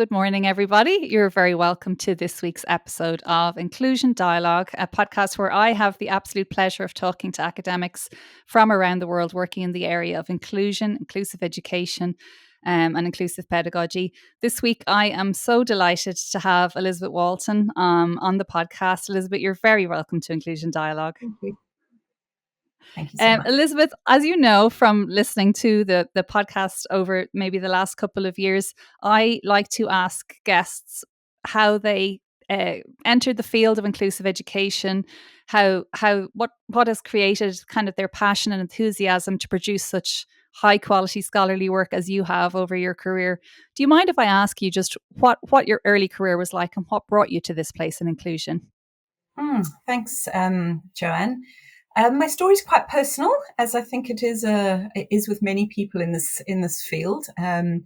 Good morning, everybody. You're very welcome to this week's episode of Inclusion Dialogue, a podcast where I have the absolute pleasure of talking to academics from around the world working in the area of inclusion, inclusive education, and inclusive pedagogy. This week, I am so delighted to have Elizabeth Walton on the podcast. Elizabeth, you're very welcome to Inclusion Dialogue. Thank you. Thank you so much. Elizabeth, as you know from listening to the podcast over maybe the last couple of years, I like to ask guests how they entered the field of inclusive education, what has created kind of their passion and enthusiasm to produce such high quality scholarly work as you have over your career. Do you mind if I ask you just what your early career was like and what brought you to this place in inclusion? Thanks, Joanne. My story is quite personal, as I think it is with many people in this field. And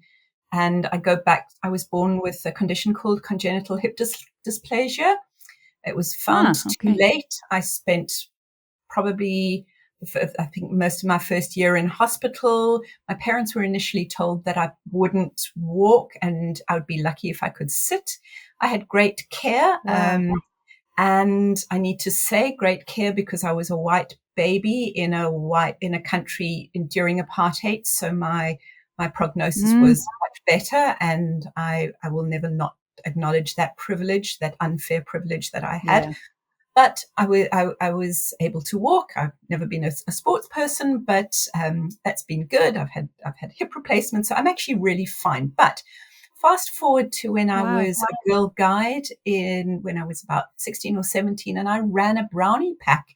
I go back. I was born with a condition called congenital hip dysplasia. It was found too late. I spent probably, I think, most of my first year in hospital. My parents were initially told that I wouldn't walk and I would be lucky if I could sit. I had great care. Wow. And I need to say great care because I was a white baby in a country during apartheid. So my prognosis was much better, and I will never not acknowledge that privilege, that unfair privilege that I had. Yeah. But I was able to walk. I've never been a sports person, but that's been good. I've had hip replacements, so I'm actually really fine. But fast forward to when I was a Girl Guide when I was about 16 or 17, and I ran a brownie pack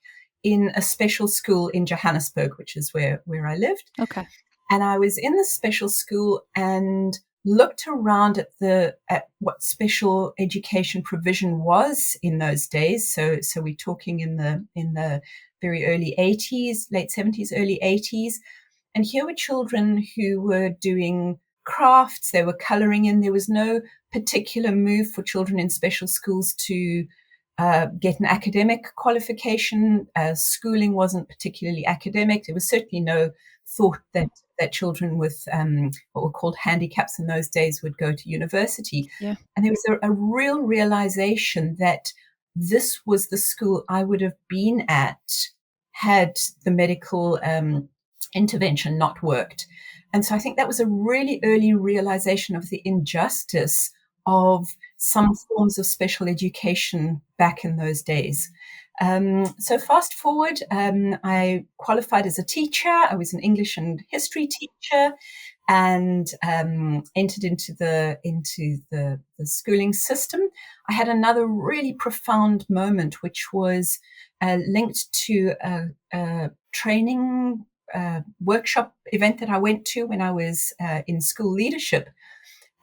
in a special school in Johannesburg, which is where I lived. Okay. And I was in the special school and looked around at what special education provision was in those days. So we're talking in the very early 80s, late 70s, early 80s. And here were children who were doing crafts, they were coloring in. There was no particular move for children in special schools to get an academic qualification. Schooling wasn't particularly academic. There was certainly no thought that children with what were called handicaps in those days would go to university. Yeah. And there was a real realization that this was the school I would have been at had the medical intervention not worked. And so I think that was a really early realization of the injustice of some forms of special education back in those days. So fast forward, I qualified as a teacher. I was an English and history teacher and entered into the schooling system. I had another really profound moment, which was linked to a training workshop event that I went to when I was in school leadership,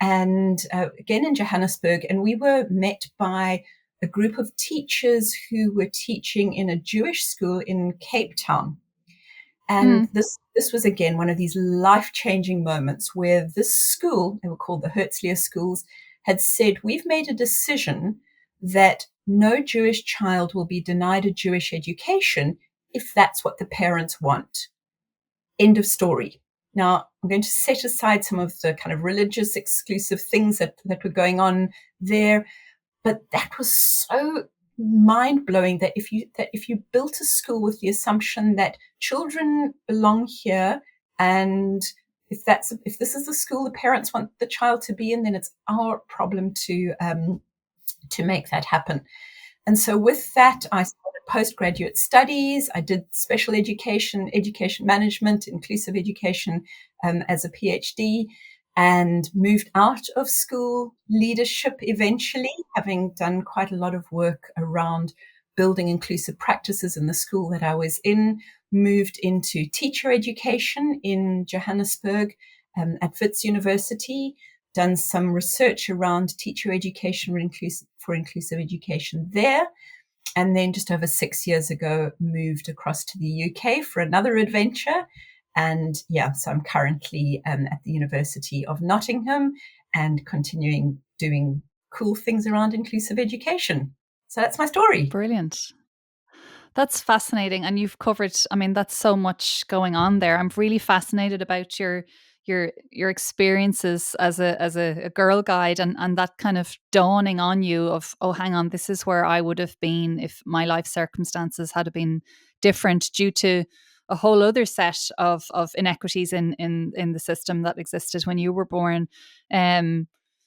and again in Johannesburg. And we were met by a group of teachers who were teaching in a Jewish school in Cape Town. And this was, again, one of these life-changing moments where this school, they were called the Herzliya schools, had said, we've made a decision that no Jewish child will be denied a Jewish education if that's what the parents want. End of story. Now, I'm going to set aside some of the kind of religious exclusive things that were going on there, but that was so mind-blowing that if you built a school with the assumption that children belong here, and if this is the school the parents want the child to be in, then it's our problem to make that happen. And so with that, I started postgraduate studies. I did special education management, inclusive education as a PhD, and moved out of school leadership eventually, having done quite a lot of work around building inclusive practices in the school that I was in, moved into teacher education in Johannesburg at Wits University, done some research around teacher education for inclusive education there. And then just over 6 years ago, moved across to the UK for another adventure. And so I'm currently at the University of Nottingham and continuing doing cool things around inclusive education. So that's my story. Brilliant. That's fascinating. And you've covered, that's so much going on there. I'm really fascinated about your your experiences as a girl guide, and that kind of dawning on you of, oh, hang on, this is where I would have been if my life circumstances had been different due to a whole other set of inequities in the system that existed when you were born.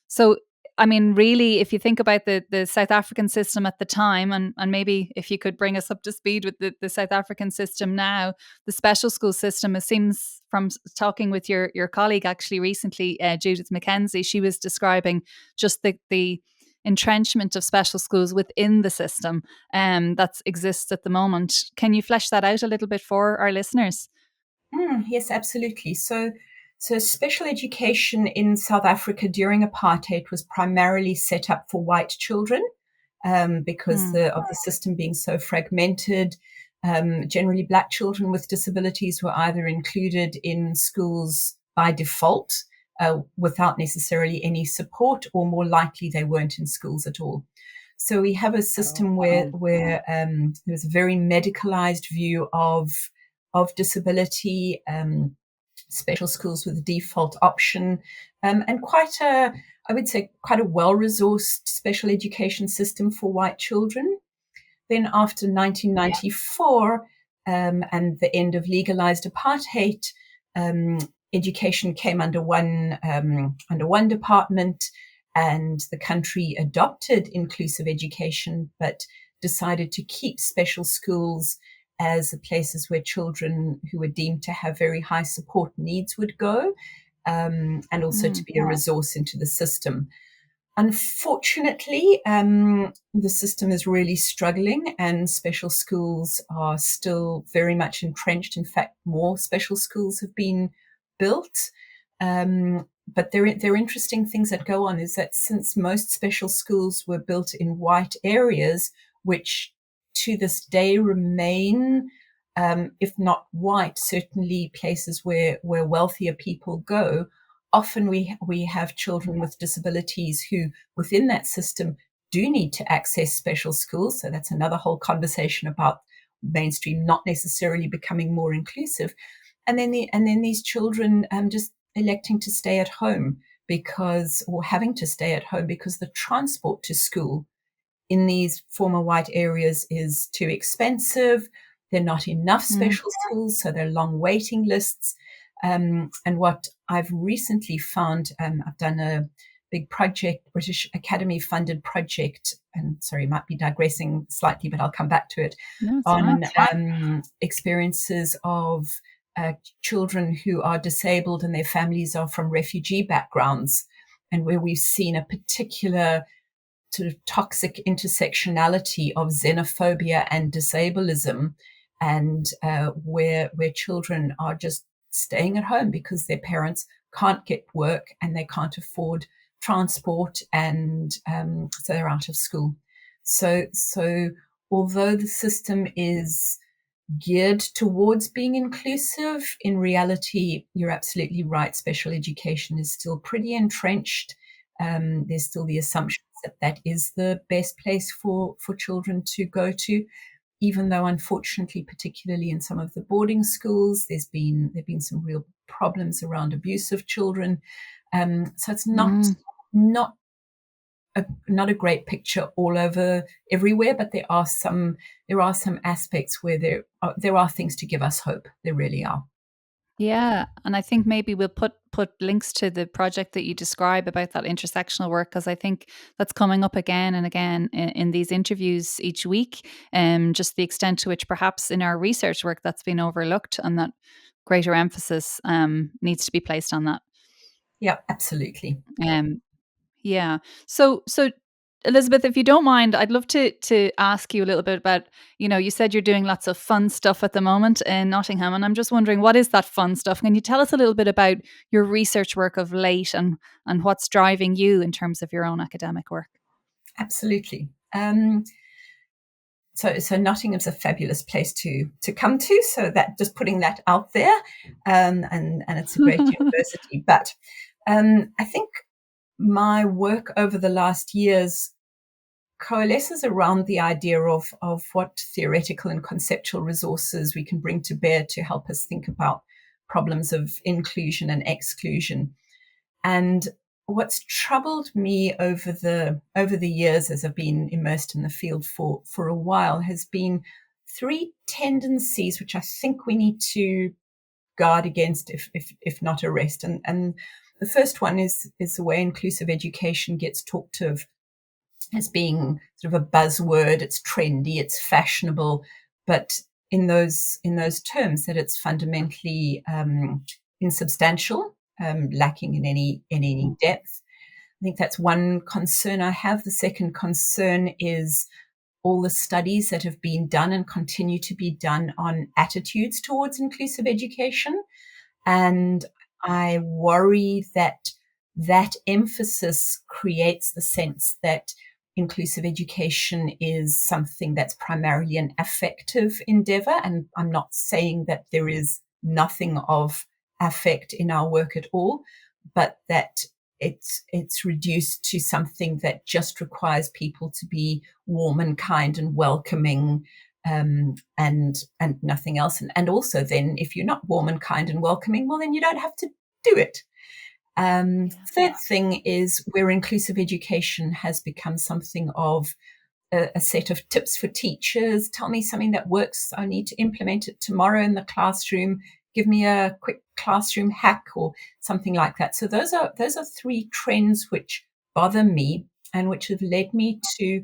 So I mean, really, if you think about the South African system at the time, and maybe if you could bring us up to speed with the South African system now, the special school system, it seems from talking with your colleague actually recently, Judith McKenzie, she was describing just the entrenchment of special schools within the system that exists at the moment. Can you flesh that out a little bit for our listeners? Yes, absolutely. So special education in South Africa during apartheid was primarily set up for white children, because Mm, of the system being so fragmented. Generally, Black children with disabilities were either included in schools by default, without necessarily any support, or more likely they weren't in schools at all. So we have a system where there's a very medicalized view of disability, special schools with a default option, and I would say, quite a well-resourced special education system for white children. Then after 1994, and the end of legalized apartheid, um, education came under one department, and the country adopted inclusive education, but decided to keep special schools as the places where children who were deemed to have very high support needs would go, and also to mm, be a resource into the system. Unfortunately, the system is really struggling, and special schools are still very much entrenched. In fact, more special schools have been built. But there are interesting things that go on, is that since most special schools were built in white areas, which to this day remain, if not white, certainly places where wealthier people go, often we have children with disabilities who within that system do need to access special schools. So that's another whole conversation about mainstream not necessarily becoming more inclusive. And then these children just electing to stay at home or having to stay at home because the transport to school in these former white areas is too expensive. There are not enough mm. special schools, so there are long waiting lists. And what I've recently found, I've done a big project, British Academy funded project, and sorry, might be digressing slightly, but I'll come back to it, No, it's on fine. experiences of children who are disabled and their families are from refugee backgrounds, and where we've seen a particular sort of toxic intersectionality of xenophobia and disableism, and where children are just staying at home because their parents can't get work and they can't afford transport, and so they're out of school. So although the system is geared towards being inclusive, in reality, you're absolutely right. Special education is still pretty entrenched. There's still the assumption that that is the best place for children to go to, even though unfortunately, particularly in some of the boarding schools, there've been some real problems around abuse of children. So it's Mm. not not a great picture all over everywhere, but there are some aspects where there are things to give us hope. There really are. Yeah, and I think maybe we'll put links to the project that you describe about that intersectional work, because I think that's coming up again and again in these interviews each week. Just the extent to which perhaps in our research work that's been overlooked, and that greater emphasis needs to be placed on that. Yeah, absolutely. Um, Yeah. So Elizabeth, if you don't mind, I'd love to ask you a little bit about, you said you're doing lots of fun stuff at the moment in Nottingham, and I'm just wondering, what is that fun stuff? Can you tell us a little bit about your research work of late, and what's driving you in terms of your own academic work? Absolutely. So Nottingham's a fabulous place to come to. So that, just putting that out there, and it's a great university. But I think my work over the last years coalesces around the idea of what theoretical and conceptual resources we can bring to bear to help us think about problems of inclusion and exclusion. And what's troubled me over the years as I've been immersed in the field for a while has been three tendencies which I think we need to guard against, if not arrest. And the first one is the way inclusive education gets talked of as being sort of a buzzword. It's trendy, it's fashionable, but in those terms, that it's fundamentally insubstantial, lacking in any depth. I think that's one concern I have. The second concern is all the studies that have been done and continue to be done on attitudes towards inclusive education. And I worry that that emphasis creates the sense that inclusive education is something that's primarily an affective endeavor. And I'm not saying that there is nothing of affect in our work at all, but that it's reduced to something that just requires people to be warm and kind and welcoming, and nothing else. And also then, if you're not warm and kind and welcoming, well, then you don't have to do it. Third thing is where inclusive education has become something of a set of tips for teachers. Tell me something that works. I need to implement it tomorrow in the classroom. Give me a quick classroom hack or something like that. So those are three trends which bother me and which have led me to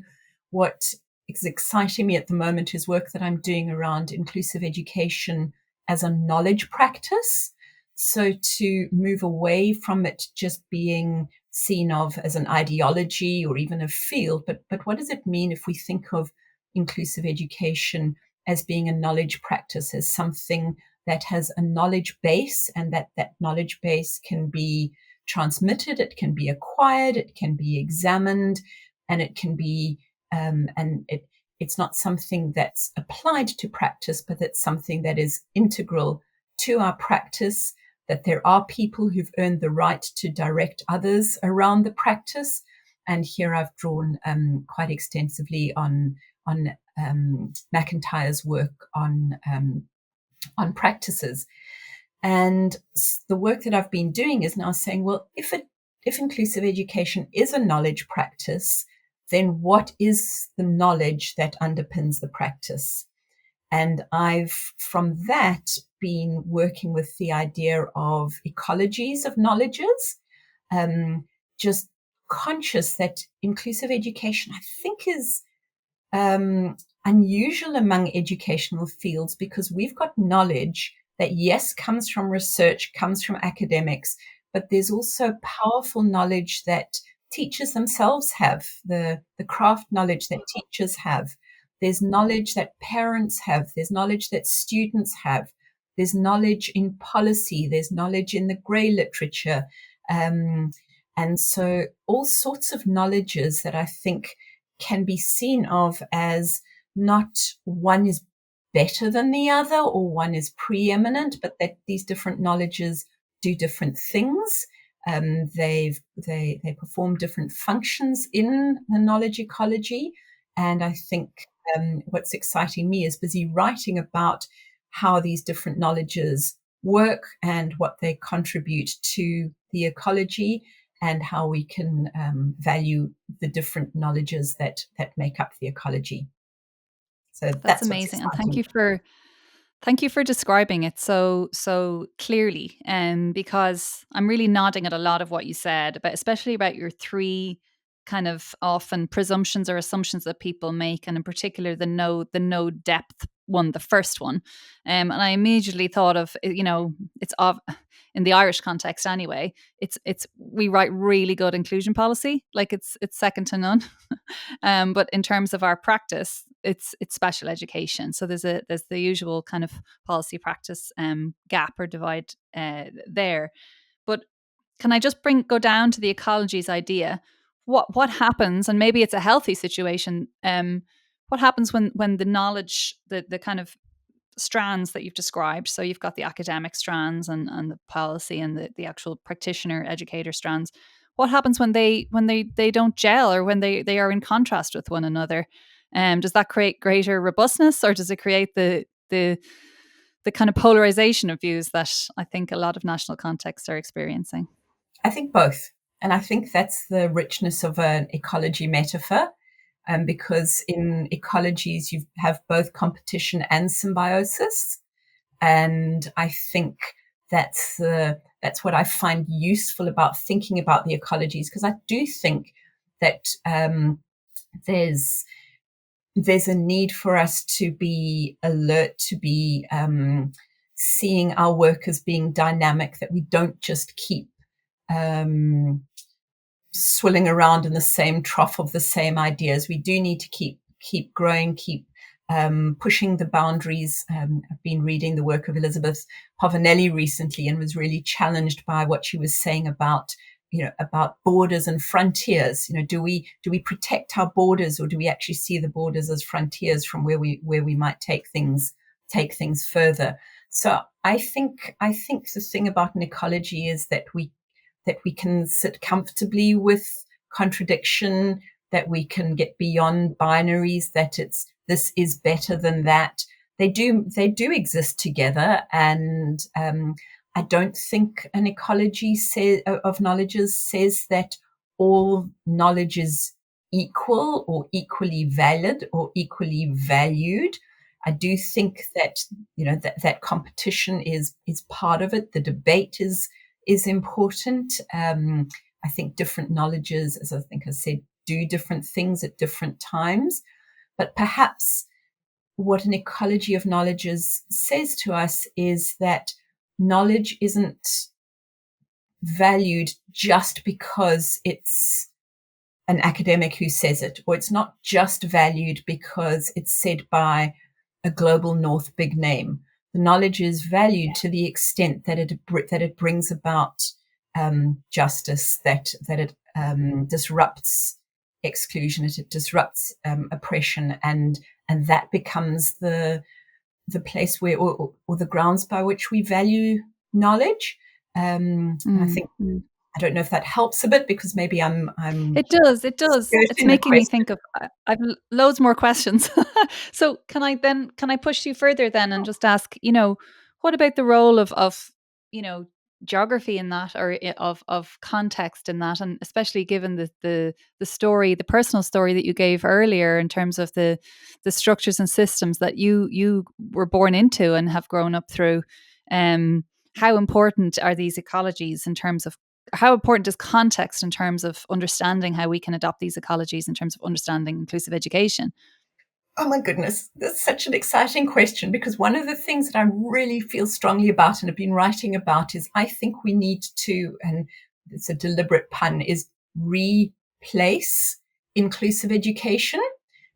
what is exciting me at the moment is work that I'm doing around inclusive education as a knowledge practice. So to move away from it just being seen of as an ideology or even a field, but what does it mean if we think of inclusive education as being a knowledge practice, as something that has a knowledge base, and that knowledge base can be transmitted, it can be acquired, it can be examined, and it can be, it's not something that's applied to practice, but it's something that is integral to our practice, that there are people who've earned the right to direct others around the practice. And here I've drawn quite extensively on McIntyre's work on practices. And the work that I've been doing is now saying, well, if inclusive education is a knowledge practice, then what is the knowledge that underpins the practice? And I've, from that, been working with the idea of ecologies of knowledges, just conscious that inclusive education, I think, is unusual among educational fields because we've got knowledge that, yes, comes from research, comes from academics, but there's also powerful knowledge that teachers themselves have, the craft knowledge that teachers have. There's knowledge that parents have. There's knowledge that students have. There's knowledge in policy. There's knowledge in the grey literature. And so all sorts of knowledges that I think can be seen of as not one is better than the other or one is preeminent, but that these different knowledges do different things. They perform different functions in the knowledge ecology. And I think what's exciting me is busy writing about how these different knowledges work and what they contribute to the ecology, and how we can value the different knowledges that make up the ecology. So that's amazing, and thank you for describing it so clearly. Because I'm really nodding at a lot of what you said, but especially about your three kind of often presumptions or assumptions that people make, and in particular the no depth one, the first one. And I immediately thought of, it's in the Irish context anyway. It's we write really good inclusion policy, like it's second to none. But in terms of our practice, it's special education. So there's the usual kind of policy practice gap or divide there. But can I just go down to the ecologies idea? What happens, and maybe it's a healthy situation. What happens when the knowledge, the kind of strands that you've described, so you've got the academic strands and the policy and the actual practitioner educator strands, what happens when they don't gel, or when they are in contrast with one another? Does that create greater robustness, or does it create the the kind of polarization of views that I think a lot of national contexts are experiencing? I think both. And I think that's the richness of an ecology metaphor, because in ecologies, you have both competition and symbiosis. And I think that's what I find useful about thinking about the ecologies, because I do think that there's a need for us to be alert, to be seeing our work as being dynamic, that we don't just keep swilling around in the same trough of the same ideas. We do need to keep growing, keep pushing the boundaries. I've been reading the work of Elizabeth Walton recently and was really challenged by what she was saying about borders and frontiers. Do we protect our borders, or do we actually see the borders as frontiers from where we might take things further? So I think the thing about an ecology is that we can sit comfortably with contradiction, that we can get beyond binaries, that this is better than that. They do exist together, and I don't think an ecology of knowledges says that all knowledge is equal or equally valid or equally valued. I do think that that competition is part of it. The debate is important. I think different knowledges, as I think I said, do different things at different times. But perhaps what an ecology of knowledges says to us is that knowledge isn't valued just because it's an academic who says it, or it's not just valued because it's said by a global north big name. The knowledge is valued to the extent that it brings about justice, that it disrupts exclusion, it disrupts oppression, and that becomes the place where, or the grounds by which we value knowledge. I think, I don't know if that helps a bit, because maybe I'm It does. It's making me think of, I've loads more questions. So can I push you further then and just ask, what about the role of geography in that, or of context in that, and especially given the story, the personal story that you gave earlier in terms of the structures and systems that you were born into and have grown up through. How important are these ecologies in terms of, how important is context in terms of understanding how we can adopt these ecologies in terms of understanding inclusive education? Oh my goodness, that's such an exciting question, because one of the things that I really feel strongly about and have been writing about is, I think we need to, and it's a deliberate pun, is replace inclusive education.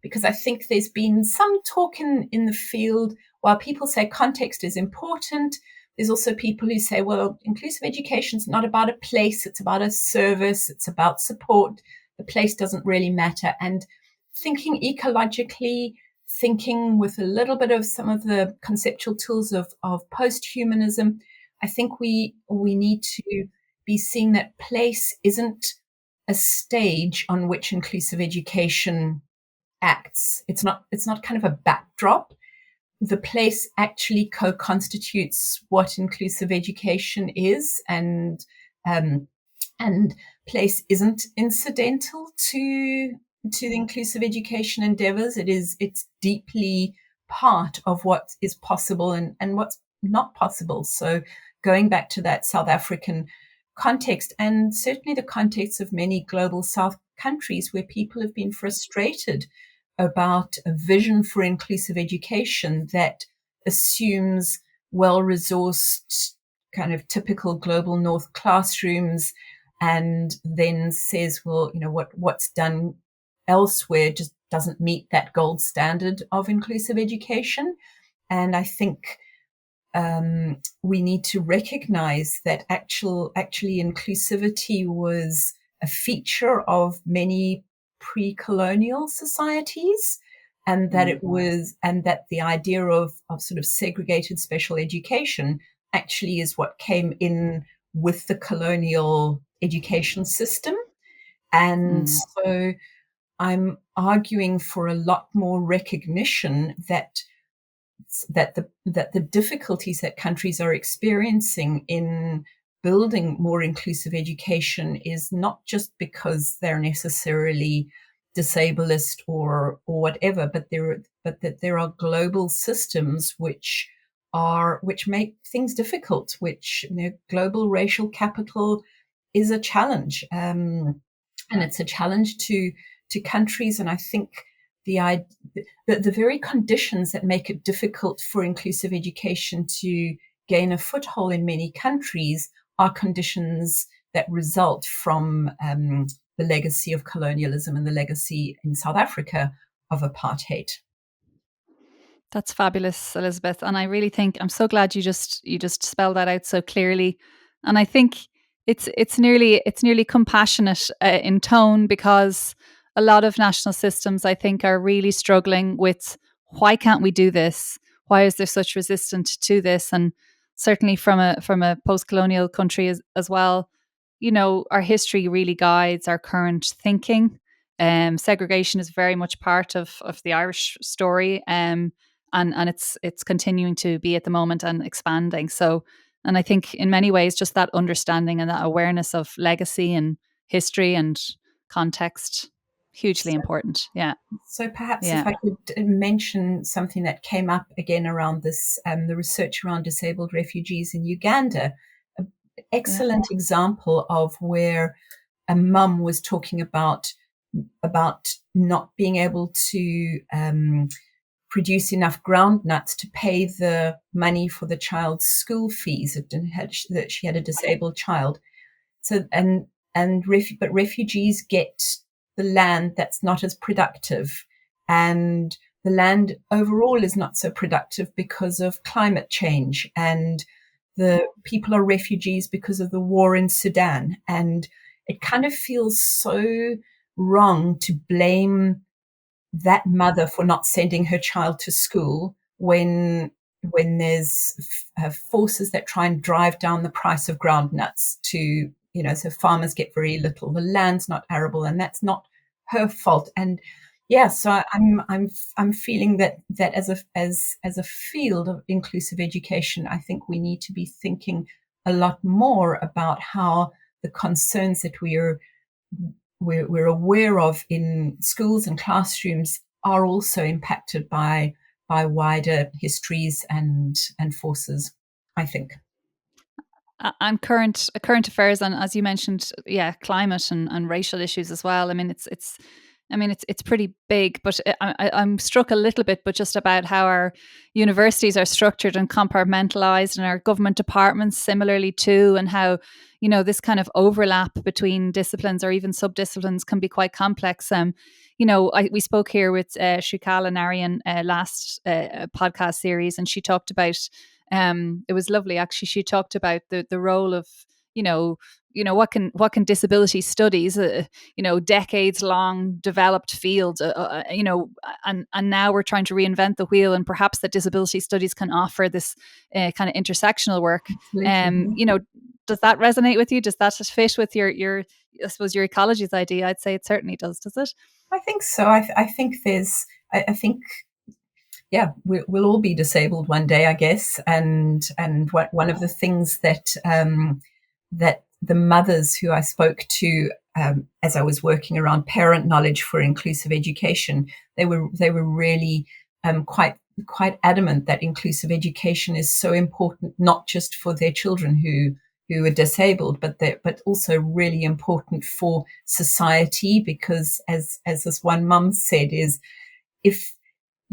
Because I think there's been some talk in the field, while people say context is important, there's also people who say, well, inclusive education is not about a place, it's about a service, it's about support. The place doesn't really matter. And thinking ecologically, thinking with a little bit of some of the conceptual tools of post-humanism, I think we need to be seeing that place isn't a stage on which inclusive education acts. It's not kind of a backdrop. The place actually co-constitutes what inclusive education is, and place isn't incidental to the inclusive education endeavors. It's deeply part of what is possible and what's not possible. So going back to that South African context, and certainly the context of many global South countries where people have been frustrated about a vision for inclusive education that assumes well-resourced, kind of typical global North classrooms, and then says, well, what's done elsewhere just doesn't meet that gold standard of inclusive education. And I think we need to recognize that actually inclusivity was a feature of many pre-colonial societies, and that that the idea of sort of segregated special education actually is what came in with the colonial education system. And so I'm arguing for a lot more recognition that that the difficulties that countries are experiencing in building more inclusive education is not just because they're necessarily disableist or whatever, but that there are global systems which make things difficult. Which, global racial capital is a challenge, and it's a challenge to countries. And I think the very conditions that make it difficult for inclusive education to gain a foothold in many countries are conditions that result from the legacy of colonialism and the legacy in South Africa of apartheid. That's fabulous, Elizabeth. And I really think I'm so glad you just spelled that out so clearly. And I think it's nearly compassionate in tone, because a lot of national systems, I think, are really struggling with, why can't we do this? Why is there such resistance to this? And certainly from a post-colonial country as well, our history really guides our current thinking. Segregation is very much part of the Irish story. And it's continuing to be at the moment and expanding. So, and I think in many ways, just that understanding and that awareness of legacy and history and context, hugely important. Yeah. So perhaps Yeah. if I could mention something that came up again around this, the research around disabled refugees in Uganda, an excellent example of where a mum was talking about not being able to produce enough groundnuts to pay the money for the child's school fees, that she had a disabled child. So but refugees get the land that's not as productive, and the land overall is not so productive because of climate change, and the people are refugees because of the war in Sudan. And it kind of feels so wrong to blame that mother for not sending her child to school when there's forces that try and drive down the price of groundnuts to, so farmers get very little. The land's not arable, and that's not her fault. And yeah, so I'm feeling that as a field of inclusive education, I think we need to be thinking a lot more about how the concerns that we're aware of in schools and classrooms are also impacted by wider histories and forces, I think. And current affairs, and as you mentioned, climate and racial issues as well. I mean, it's pretty big, but I'm struck a little bit, but just about how our universities are structured and compartmentalized, and our government departments similarly too, and how this kind of overlap between disciplines or even subdisciplines can be quite complex. We spoke here with Shukala Narayan last podcast series, and she talked about. It was lovely, actually. She talked about the role of what can disability studies, decades long developed field, and now we're trying to reinvent the wheel, and perhaps that disability studies can offer this kind of intersectional work. Does that resonate with you? Does that fit with your I suppose your ecology's idea? I'd say it certainly does it? I think so. I think I think yeah, we'll all be disabled one day, I guess. And one of the things that that the mothers who I spoke to as I was working around parent knowledge for inclusive education, they were really quite adamant that inclusive education is so important, not just for their children who are disabled, but also really important for society, because as this one mum said, is if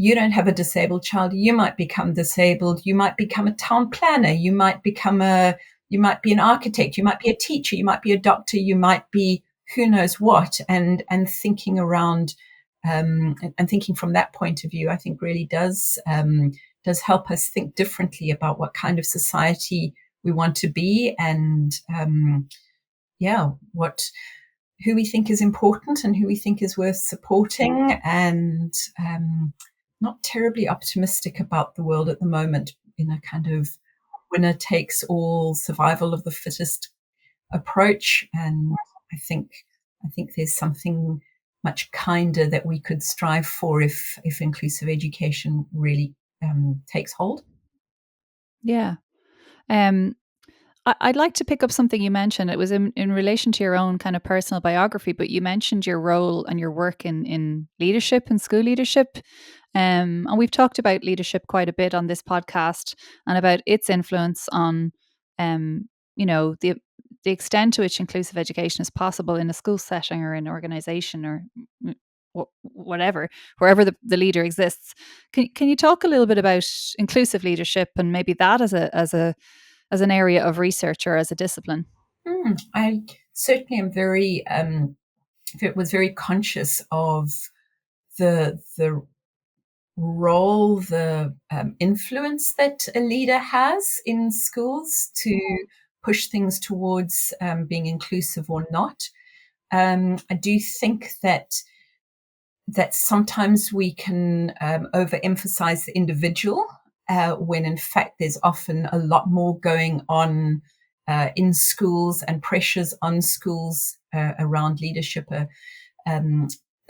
you don't have a disabled child, you might become disabled. You might become a town planner. You might be an architect. You might be a teacher. You might be a doctor. You might be who knows what. And thinking around and thinking from that point of view, I think really does help us think differently about what kind of society we want to be, and who we think is important and who we think is worth supporting, and not terribly optimistic about the world at the moment in a kind of winner takes all, survival of the fittest approach. And I think there's something much kinder that we could strive for if inclusive education really takes hold. Yeah. I'd like to pick up something you mentioned. It was in relation to your own kind of personal biography, but you mentioned your role and your work in leadership and school leadership. And we've talked about leadership quite a bit on this podcast and about its influence on, um, the extent to which inclusive education is possible in a school setting or in an organization or whatever, wherever the leader exists. Can you talk a little bit about inclusive leadership and maybe that as an area of research or as a discipline? I certainly am was very conscious of the role, the influence that a leader has in schools to push things towards being inclusive or not. I do think that sometimes we can overemphasize the individual when in fact there's often a lot more going on in schools and pressures on schools around leadership. A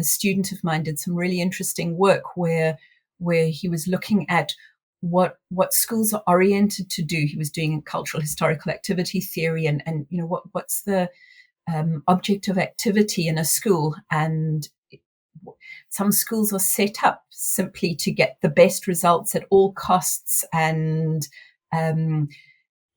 student of mine did some really interesting work where he was looking at what schools are oriented to do. He was doing cultural historical activity theory and what's the object of activity in a school. And some schools are set up simply to get the best results at all costs. And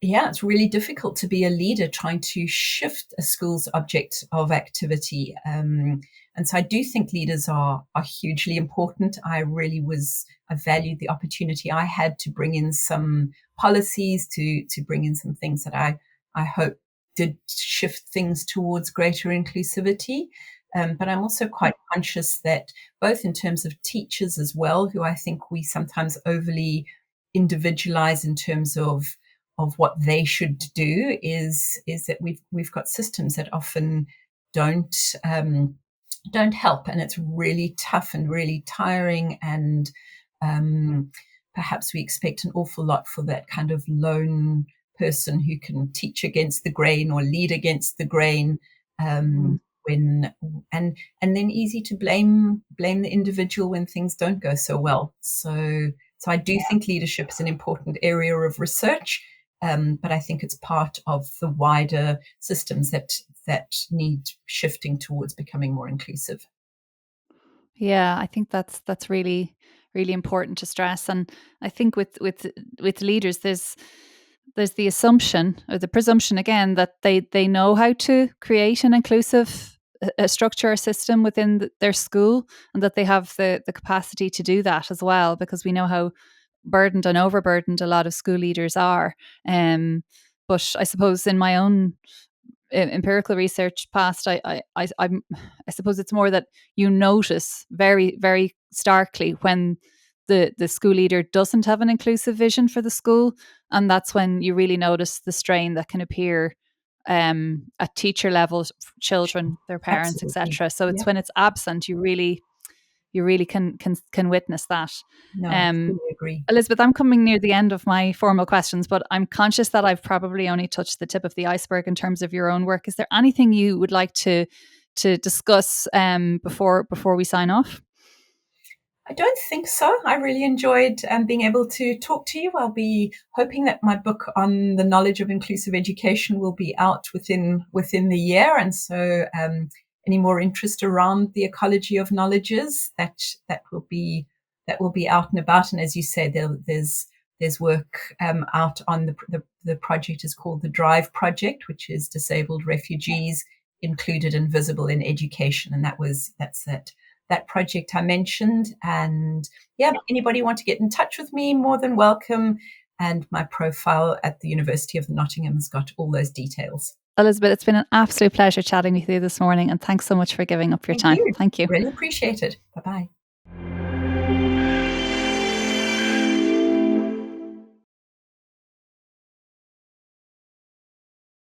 it's really difficult to be a leader trying to shift a school's object of activity. And so I do think leaders are hugely important. I valued the opportunity I had to bring in some policies, to bring in some things that I hope did shift things towards greater inclusivity. But I'm also quite conscious that both in terms of teachers as well, who I think we sometimes overly individualize in terms of what they should do, is that we've got systems that often don't help, and it's really tough and really tiring, and perhaps we expect an awful lot for that kind of lone person who can teach against the grain or lead against the grain. When and then easy to blame the individual when things don't go so well. So I do think leadership is an important area of research, but I think it's part of the wider systems that need shifting towards becoming more inclusive. Yeah, I think that's really really important to stress. And I think with leaders, there's the assumption or the presumption again that they know how to create an inclusive a structure or system within their school, and that they have the capacity to do that as well, because we know how burdened and overburdened a lot of school leaders are. But I suppose in my own empirical research past, I suppose it's more that you notice very very starkly when the school leader doesn't have an inclusive vision for the school, and that's when you really notice the strain that can appear at teacher level, children, their parents, Absolutely. etc. So it's Yeah. when it's absent you really can witness that. No, I Um, fully agree. Elizabeth, I'm coming near the end of my formal questions, but I'm conscious that I've probably only touched the tip of the iceberg in terms of your own work. Is there anything you would like to discuss before we sign off? I don't think so. I really enjoyed being able to talk to you. I'll be hoping that my book on the knowledge of inclusive education will be out within the year, and so any more interest around the ecology of knowledges, that will be out and about. And as you say, there's work out on the project is called the Drive Project, which is disabled refugees included and visible in education, and that's that project I mentioned. And yeah, anybody want to get in touch with me, more than welcome. And my profile at the University of Nottingham has got all those details. Elizabeth, it's been an absolute pleasure chatting with you this morning, and thanks so much for giving up your Thank time. you. Thank you. Really appreciate it. Bye-bye.